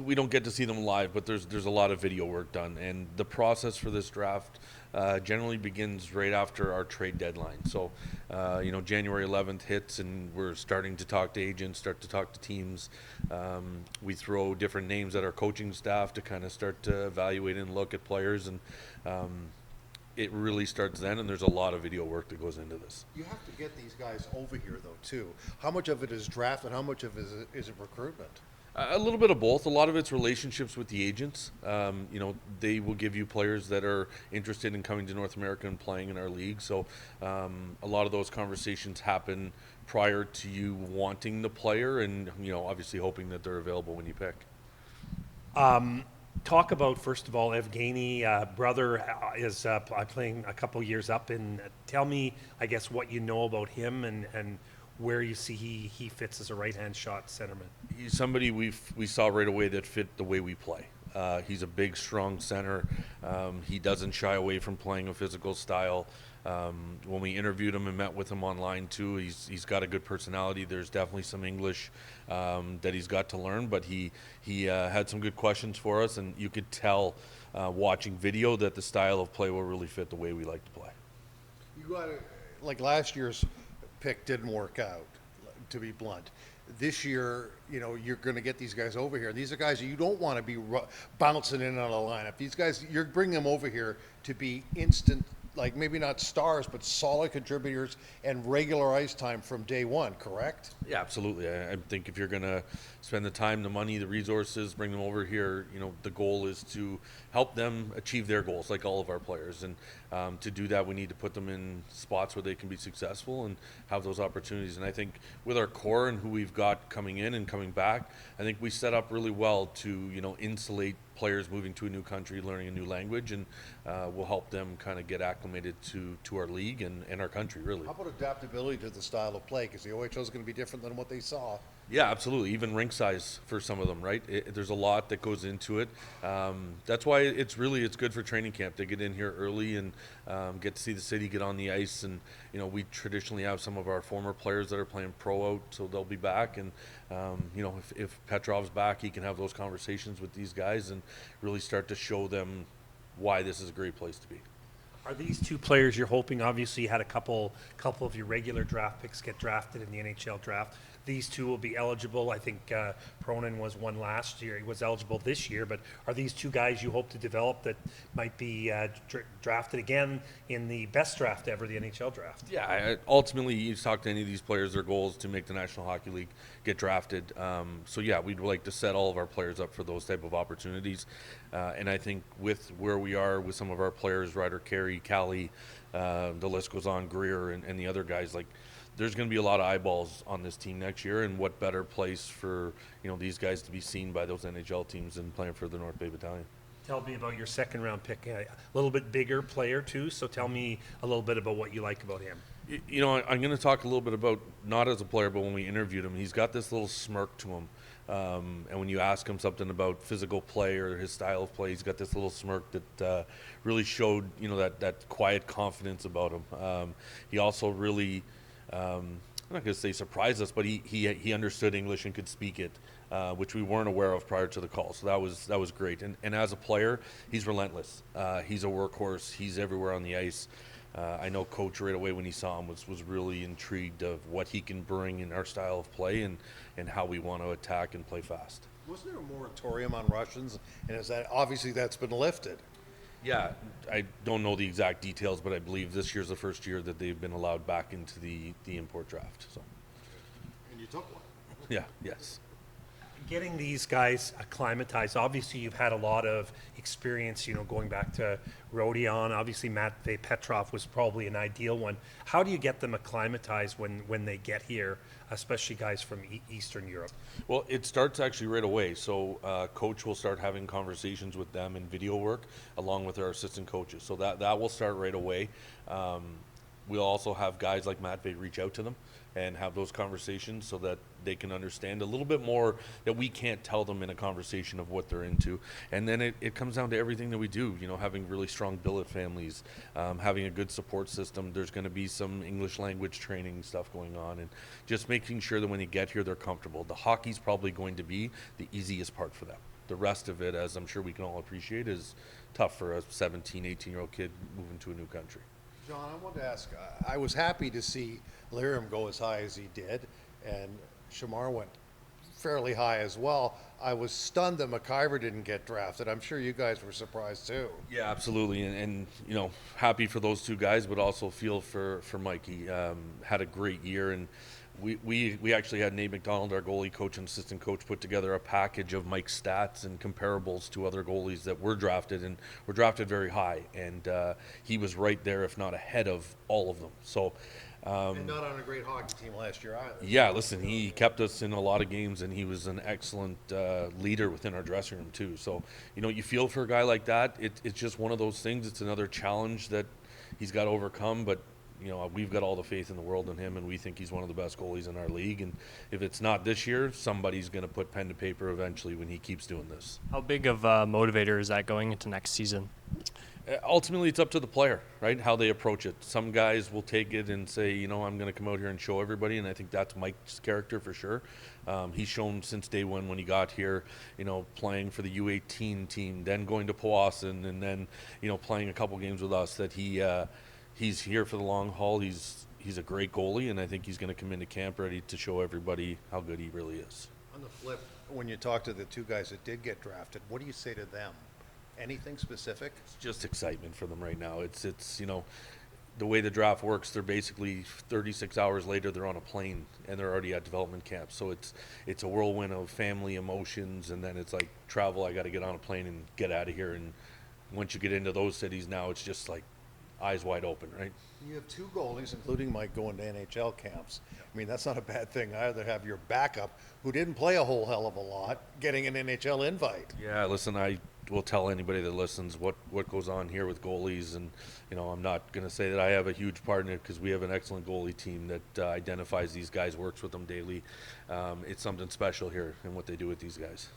we don't get to see them live, but there's a lot of video work done, and the process for this draft generally begins right after our trade deadline. So, January 11th hits, and we're starting to talk to agents, start to talk to teams. We throw different names at our coaching staff to kind of start to evaluate and look at players, and it really starts then, and there's a lot of video work that goes into this. You have to get these guys over here, though, too. How much of it is draft and how much of it is it recruitment? A little bit of both. A lot of it's relationships with the agents. They will give you players that are interested in coming to North America and playing in our league. So a lot of those conversations happen prior to you wanting the player and, obviously hoping that they're available when you pick. Talk about, first of all, Evgeny, brother is playing a couple years up. And tell me, I guess, what you know about him and where you see he fits as a right-hand shot centerman. He's somebody we saw right away that fit the way we play. He's a big, strong center. He doesn't shy away from playing a physical style. When we interviewed him and met with him online too, he's got a good personality. There's definitely some English that he's got to learn, but he had some good questions for us, and you could tell watching video that the style of play will really fit the way we like to play. You got like last year's pick didn't work out, to be blunt. This year, you're going to get these guys over here. These are guys that you don't want to be bouncing in on a lineup. These guys, you're bringing them over here to be instant, like maybe not stars, but solid contributors and regular ice time from day one, correct? Yeah, absolutely. I think if you're going to spend the time, the money, the resources, bring them over here, the goal is to help them achieve their goals, like all of our players. And to do that, we need to put them in spots where they can be successful and have those opportunities. And I think with our core and who we've got coming in and coming back, I think we set up really well to, insulate players moving to a new country, learning a new language, and we'll help them kind of get acclimated to our league and our country, really. How about adaptability to the style of play? Because the OHL is going to be different than what they saw. Yeah, absolutely. Even rink size for some of them, right? There's a lot that goes into it. That's why it's good for training camp. They get in here early and get to see the city, get on the ice. And, we traditionally have some of our former players that are playing pro out, so they'll be back. And, if Petrov's back, he can have those conversations with these guys and really start to show them why this is a great place to be. Are these two players you're hoping? Obviously, you had a couple of your regular draft picks get drafted in the NHL draft. These two will be eligible. I think Pronin was one last year. He was eligible this year. But are these two guys you hope to develop that might be drafted again in the best draft ever, the NHL draft? Yeah, ultimately, you talk to any of these players, their goal is to make the National Hockey League, get drafted. We'd like to set all of our players up for those type of opportunities. And I think with where we are with some of our players, Ryder Carey, Callie, the list goes on, Greer, and the other guys, there's going to be a lot of eyeballs on this team next year, and what better place for these guys to be seen by those NHL teams than playing for the North Bay Battalion. Tell me about your second round pick. A little bit bigger player too, so tell me a little bit about what you like about him. I'm going to talk a little bit about, not as a player, but when we interviewed him, he's got this little smirk to him. And when you ask him something about physical play or his style of play, he's got this little smirk that really showed, that quiet confidence about him. He also really, I'm not going to say surprised us, but he understood English and could speak it, which we weren't aware of prior to the call. So that was great. And as a player, he's relentless. He's a workhorse. He's everywhere on the ice. I know Coach right away when he saw him was really intrigued of what he can bring in our style of play and how we want to attack and play fast. Wasn't there a moratorium on Russians? And obviously that's been lifted? Yeah, I don't know the exact details, but I believe this year's the first year that they've been allowed back into the import draft. So. And you took one. Yeah, yes. Getting these guys acclimatized, obviously you've had a lot of experience, going back to Rodion. Obviously Matvei Petrov was probably an ideal one. How do you get them acclimatized when they get here, especially guys from Eastern Europe? Well, it starts actually right away. So Coach will start having conversations with them in video work along with our assistant coaches. So that will start right away. We'll also have guys like Matvei reach out to them and have those conversations so that they can understand a little bit more that we can't tell them in a conversation of what they're into. And then it comes down to everything that we do, having really strong billet families, having a good support system. There's going to be some English language training stuff going on, and just making sure that when they get here, they're comfortable. The hockey's probably going to be the easiest part for them. the rest of it, as I'm sure we can all appreciate, is tough for a 17, 18-year-old kid moving to a new country. John, I wanted to ask, I was happy to see Lyrium go as high as he did, and Shamar went fairly high as well. I was stunned that McIver didn't get drafted. I'm sure you guys were surprised too. Yeah, absolutely, and you know, happy for those two guys, but also feel for Mike. He had a great year, and we actually had Nate McDonald, our goalie coach and assistant coach, put together a package of Mike's stats and comparables to other goalies that were drafted, and were drafted very high, and he was right there, if not ahead of all of them. So. And not on a great hockey team last year either. Yeah, listen, he kept us in a lot of games, and he was an excellent leader within our dressing room too. So, you know, you feel for a guy like that. It's just one of those things. It's another challenge that he's got to overcome. But you know, we've got all the faith in the world in him, and we think he's one of the best goalies in our league. And if it's not this year, somebody's going to put pen to paper eventually when he keeps doing this. How big of a motivator is that going into next season? Ultimately, it's up to the player, right? How they approach it. Some guys will take it and say, you know, I'm going to come out here and show everybody, and I think that's Mike's character for sure. He's shown since day one when he got here, you know, playing for the U18 team, then going to Powassan, and then, you know, playing a couple games with us, that he's here for the long haul. He's a great goalie, and I think he's going to come into camp ready to show everybody how good he really is. On the flip, when you talk to the two guys that did get drafted, what do you say to them? Anything specific? It's just excitement for them right now. It's you know, the way the draft works, they're basically 36 hours later they're on a plane and they're already at development camp. So it's a whirlwind of family emotions, and then it's like travel. I got to get on a plane and get out of here. And once you get into those cities now, it's just like eyes wide open, right? You have two goalies, including Mike, going to NHL camps. I mean, that's not a bad thing either. Have your backup, who didn't play a whole hell of a lot, getting an NHL invite. Yeah, listen, I will tell anybody that listens what goes on here with goalies, and you know, I'm not going to say that I have a huge part in it, because we have an excellent goalie team that identifies these guys, works with them daily. It's something special here in what they do with these guys.